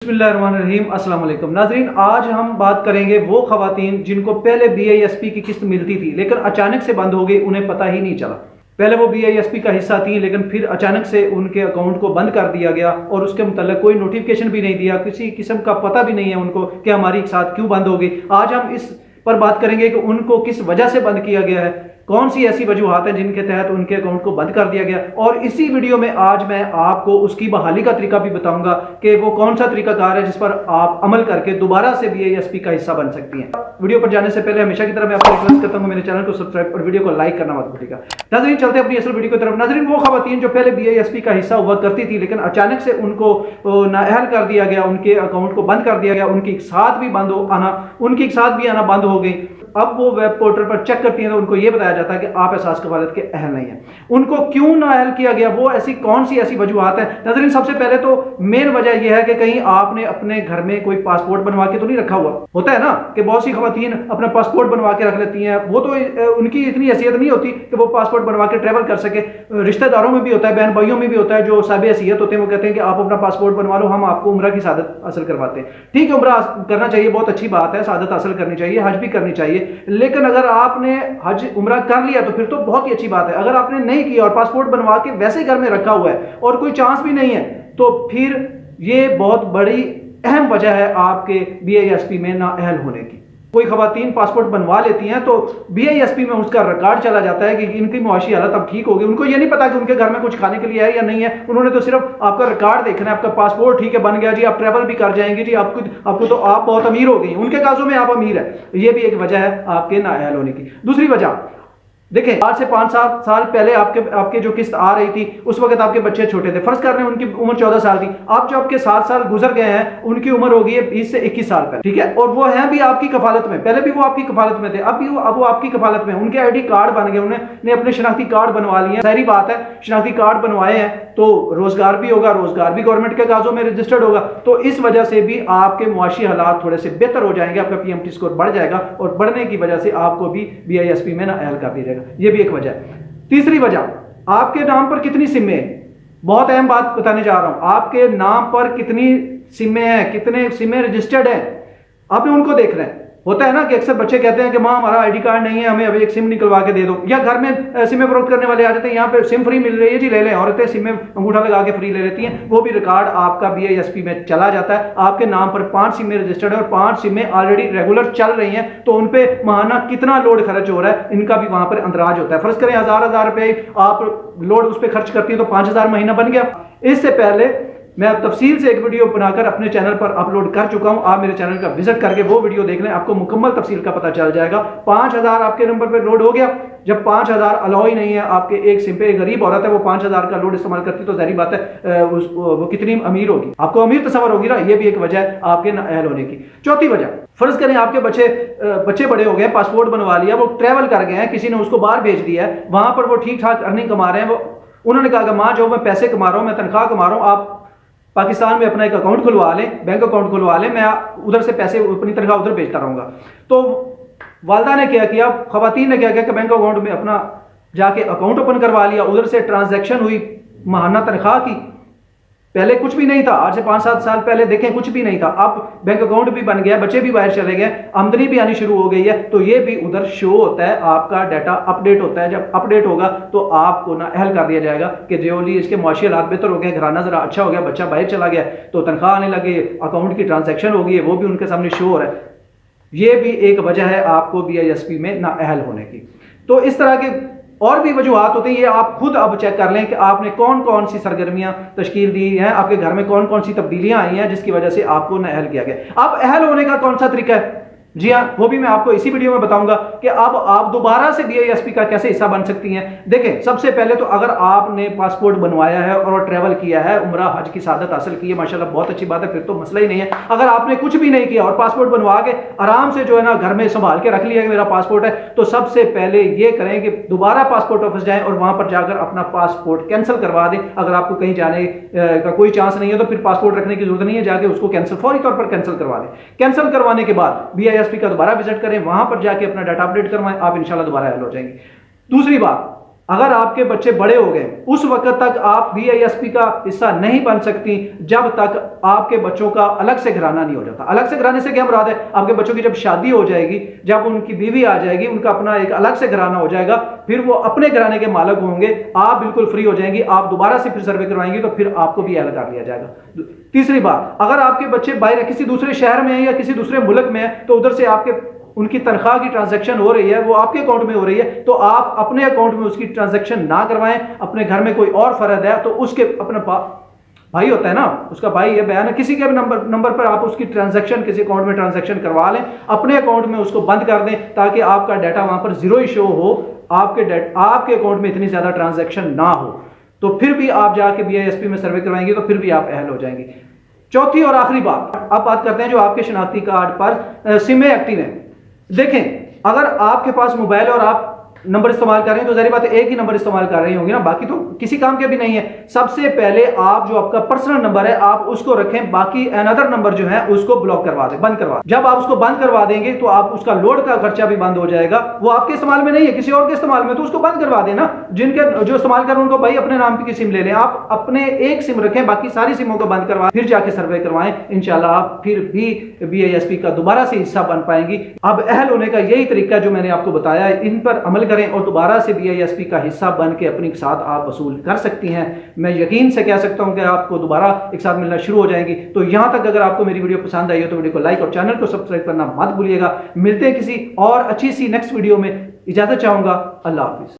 बिस्मिल्लाहिर्रहमानिर्रहीम। अस्सलाम वालेकुम नाज़रीन, आज हम बात करेंगे वो ख़वातीन जिनको पहले BISP की किस्त मिलती थी लेकिन अचानक से बंद हो गई, उन्हें पता ही नहीं चला। पहले वो BISP का हिस्सा थी लेकिन फिर अचानक से उनके अकाउंट को बंद कर दिया गया और उसके मुतल्लिक़ कोई नोटिफिकेशन भी नहीं दिया, किसी किस्म का पता भी नहीं है उनको कि हमारी साथ क्यों बंद हो गई। आज हम इस पर बात करेंगे कि उनको किस वजह से बंद किया गया है, कौन सी ऐसी वजूहात हैं जिनके तहत उनके अकाउंट को बंद कर दिया गया। और इसी वीडियो में आज मैं आपको उसकी बहाली का तरीका भी बताऊंगा कि वो कौन सा तरीकाकार है जिस पर आप अमल करके दोबारा से BISP का हिस्सा बन सकती हैं। वीडियो पर जाने से पहले हमेशा की तरह मैं आपको रिक्वेस्ट करता हूं मेरे चैनल को सब्सक्राइब और वीडियो को लाइक करना मत भूलिएगा। नाज़रीन, चलते अपनी असल वीडियो की तरफ। नाज़रीन, वो ख़वातीन जो पहले BISP का हिस्सा हुआ करती थी लेकिन अचानक से उनको नाअहल कर दिया गया, उनके अकाउंट को बंद कर दिया गया, उनकी साथ भी आना बंद हो गई। अब वो वेब पोर्टल पर चेक करती हैं तो उनको ये बताया जाता है कि आप एहसास कफालत के अहल नहीं हैं। उनको क्यों नाअहल किया गया, वो ऐसी कौन सी ऐसी वजूहात है। नाज़रीन, सबसे पहले तो मेन वजह यह है कि कहीं आपने अपने घर में कोई पासपोर्ट बनवा के तो नहीं रखा हुआ। होता है ना कि बहुत सी ख़वातीन अपना पासपोर्ट बनवा के रख लेती हैं, वो तो उनकी इतनी हैसियत नहीं होती कि वो पासपोर्ट बनवा के ट्रैवल कर सके। रिश्तेदारों में भी होता है, बहन भाइयों में भी होता है जो साहिब हैसियत होते हैं, वो कहते हैं कि आप अपना पासपोर्ट बनवा लो, हम आपको उम्रा की सादत हासिल करवाते हैं। ठीक है, उम्रा करना चाहिए, बहुत अच्छी बात है, सादत हासिल करनी चाहिए, हज भी करनी चाहिए। लेकिन अगर आपने हज उम्रा कर लिया तो फिर तो बहुत ही अच्छी बात है। अगर आपने नहीं किया और पासपोर्ट बनवा के वैसे घर में रखा हुआ है और कोई चांस भी नहीं है तो फिर ये बहुत बड़ी अहम वजह है आपके BISP में नाअहल होने की। कोई ख़वातीन पासपोर्ट बनवा लेती हैं तो BISP में उसका रिकॉर्ड चला जाता है कि इनकी मुआशी हालत अब ठीक होगी। उनको ये नहीं पता कि उनके घर में कुछ खाने के लिए है या नहीं है, उन्होंने तो सिर्फ आपका रिकॉर्ड देखना है। आपका पासपोर्ट ठीक है, बन गया जी, आप ट्रैवल भी कर जाएंगे जी, आपको तो आप बहुत अमीर हो गई, उनके काजों में आप अमीर है। ये भी एक वजह है आपके नाअहल होने की। दूसरी वजह देखें, 4 से 5 साल पहले आपके जो किस्त आ रही थी उस वक्त आपके बच्चे छोटे थे। फर्ज कर रहे हैं उनकी उम्र 14 साल थी। अब जो आपके 7 साल गुजर गए हैं उनकी उम्र हो गई है 20 से 21 साल पर, ठीक है, और वो हैं भी आपकी कफालत में। पहले भी वो आपकी कफालत में थे, अब वो आपकी कफालत में। उनके ID कार्ड बन गए, उन्होंने अपने शनाख्ती कार्ड बनवा लिए। सारी बात है, शनाख्ती कार्ड बनवाए हैं तो रोजगार भी होगा, रोजगार भी गवर्नमेंट के काजों में रजिस्टर्ड होगा, तो इस वजह से भी आपके मुआशी हालात थोड़े से बेहतर हो जाएंगे, आपका PMT स्कोर बढ़ जाएगा और बढ़ने की वजह से आपको भी BISP में नाअहल कर दिया जाएगा। ये भी एक वजह है। तीसरी वजह, आपके नाम पर कितनी सिमें हैं। बहुत अहम बात बताने जा रहा हूं, आपके नाम पर कितनी सिमें हैं, कितने सिमें रजिस्टर्ड हैं, आपने उनको देखना है। होता है ना कि अक्सर बच्चे कहते हैं कि माँ हमारा ID कार्ड नहीं है, हमें अभी एक सिम निकलवा के दे दो, या घर में सिमें फरोख्त करने वाले आ जाते हैं, यहाँ पे सिम फ्री मिल रही है जी, ले लें। औरतें सिमें अंगूठा लगा के फ्री ले लेती हैं, वो भी रिकॉर्ड आपका BISP में चला जाता है। आपके नाम पर 5 सिमें रजिस्टर्ड है और 5 सिमें ऑलरेडी रेगुलर चल रही हैं, तो उन पर माहाना कितना लोड खर्च हो रहा है इनका भी वहां पर अंदराज होता है। फर्ज करें 1000 रुपये आप लोड उस पर खर्च करती है तो 5000 महीना बन गया। इससे पहले मैं तफसील से एक वीडियो बनाकर अपने चैनल पर अपलोड कर चुका हूं, आप मेरे चैनल का विजिट करके वो वीडियो देख लें, आपको मुकम्मल तफसील का पता चल जाएगा। 5000 आपके नंबर पर लोड हो गया। जब 5000 अलाउ ही नहीं है आपके एक सिम पे, एक गरीब औरत है वो 5000 का लोड इस्तेमाल करती तो जाहिर बात है वो कितनी अमीर होगी, आपको अमीर तस्वर होगी ना। ये भी एक वजह है आपके नाअहल होने की। चौथी वजह, फर्ज करें आपके बच्चे बड़े हो गए, पासपोर्ट बनवा लिया, वो ट्रैवल कर गए हैं, किसी ने उसको बाहर भेज दिया है, वहां पर वो ठीक ठाक अर्निंग कमा रहे हैं। उन्होंने कहा कि माँ जो मैं पैसे कमा रहा हूँ, मैं तनख्वाह कमा रहा हूँ, आप पाकिस्तान में अपना एक अकाउंट खुलवा लें, बैंक अकाउंट खुलवा लें, मैं उधर से पैसे अपनी तनख्वाह उधर भेजता रहूंगा। तो वालदा ने क्या किया, खवातीन ने क्या किया कि बैंक अकाउंट में अपना जाके अकाउंट ओपन करवा लिया, उधर से ट्रांजैक्शन हुई, माहाना तनख्वाह की। पहले कुछ भी नहीं था, आज से 5-7 साल पहले देखें कुछ भी नहीं था, अब बैंक अकाउंट भी बन गया, बच्चे भी बाहर चले गए, आमदनी भी आनी शुरू हो गई है, तो ये भी उधर शो होता है, आपका डाटा अपडेट होता है। जब अपडेट होगा तो आपको नाअहल कर दिया जाएगा कि जो इसके मुआशी हालात बेहतर हो गए, घराना जरा अच्छा हो गया, बच्चा बाहर चला गया तो तनख्वाह आने लगी, अकाउंट की ट्रांजैक्शन हो गई है, वो भी उनके सामने शो हो रहा है। ये भी एक वजह है आपको BISP में नाअहल होने की। तो इस तरह के और भी वजूहात होती है, ये आप खुद अब चेक कर लें कि आपने कौन कौन सी सरगर्मियां तश्कील दी हैं, आपके घर में कौन कौन सी तब्दीलियां आई हैं जिसकी वजह से आपको नाअहल किया गया। अब अहल होने का कौन सा तरीका है, जी हाँ, वो भी मैं आपको इसी वीडियो में बताऊंगा कि अब आप दोबारा से BISP का कैसे हिस्सा बन सकती हैं। देखें, सबसे पहले तो अगर आपने पासपोर्ट बनवाया है और ट्रैवल किया है, उम्रा हज की सादत हासिल की है, माशाल्लाह बहुत अच्छी बात है, फिर तो मसला ही नहीं है। अगर आपने कुछ भी नहीं किया और पासपोर्ट बनवा के आराम से जो है ना घर में संभाल के रख लिया कि मेरा पासपोर्ट है, तो सबसे पहले ये करें कि दोबारा पासपोर्ट ऑफिस जाएं और वहां पर जाकर अपना पासपोर्ट कैंसिल करवा दें। अगर आपको कहीं जाने का कोई चांस नहीं है तो फिर पासपोर्ट रखने की जरूरत नहीं है, जाके उसको कैंसिल फौरी तौर पर कैंसिल करवा दें। कैंसिल करवाने के बाद BISP का दोबारा विजिट करें, वहां पर जाके अपना डाटा अपडेट करवाएं, आप इंशाल्लाह दोबारा हल हो जाएंगे। दूसरी बात, अगर आपके बच्चे बड़े हो गए उस वक्त तक आप BISP का हिस्सा नहीं बन सकती जब तक आपके बच्चों का अलग से घराना नहीं हो जाता। अलग से घराने से क्या मुराद है, आपके बच्चों की जब शादी हो जाएगी, जब उनकी बीवी आ जाएगी, उनका अपना एक अलग से घराना हो जाएगा, फिर वो अपने घराने के मालिक होंगे, आप बिल्कुल फ्री हो जाएंगी, आप दोबारा से फिर सर्वे करवाएंगे तो फिर आपको भी अहल कर लिया जाएगा। तीसरी बात, अगर आपके बच्चे बाहर किसी दूसरे शहर में है या किसी दूसरे मुल्क में है तो उधर से आपके उनकी तनख्वाह की ट्रांजैक्शन हो रही है, वो आपके अकाउंट में हो रही है, तो आप अपने अकाउंट में उसकी ट्रांजैक्शन ना करवाएं। अपने घर में कोई और फर्द है तो उसके अपने भाई होता है ना, उसका भाई है, बयान है, किसी के भी नंबर पर आप उसकी ट्रांजैक्शन किसी अकाउंट में ट्रांजैक्शन करवा लें, अपने अकाउंट में उसको बंद कर दें ताकि आपका डाटा वहां पर जीरो ही शो हो, आपके अकाउंट में इतनी ज्यादा ट्रांजैक्शन ना हो, तो फिर भी आप जाके BISP में सर्वे करवाएंगे तो फिर भी आप अहल हो जाएंगे। चौथी और आखिरी बात, अब बात करते हैं जो आपके शनाख्ती कार्ड पर सिम एक्टिव है। देखें, अगर आपके पास मोबाइल और आप नंबर इस्तेमाल कर रहे हैं तो जाहिर बात है एक ही नंबर इस्तेमाल कर रही होंगी ना, बाकी तो किसी काम के भी नहीं है। सबसे पहले आप जो आपका पर्सनल नंबर है आप उसको रखें, बाकी अनदर नंबर जो है उसको ब्लॉक करवा दें, बंद करवा दें। जब आप उसको बंद करवा देंगे तो आप उसका लोड का खर्चा भी बंद हो जाएगा, वो आपके इस्तेमाल में नहीं है, किसी और के इस्तेमाल में, तो उसको बंद करवा देना। जिनके जो इस्तेमाल कर उनको भाई अपने नाम की सिम ले लें, आप अपने एक सिम रखें, बाकी सारी सिमों को बंद करवा फिर जाके सर्वे करवाएं। इंशाल्लाह आप फिर भी BISP का दोबारा से हिस्सा बन पाएंगी। अब अहल होने का यही तरीका जो मैंने आपको बताया है, इन पर अमल करें और दोबारा से BISP का हिस्सा बन के अपने साथ आप वसूल कर सकती हैं। मैं यकीन से कह सकता हूं कि आपको दोबारा एक साथ मिलना शुरू हो जाएंगी। तो यहां तक अगर आपको मेरी वीडियो पसंद आई हो तो वीडियो को लाइक और चैनल को सब्सक्राइब करना मत भूलिएगा। मिलते हैं किसी और अच्छी सी नेक्स्ट वीडियो में, इजाजत चाहूंगा। अल्लाह हाफिज।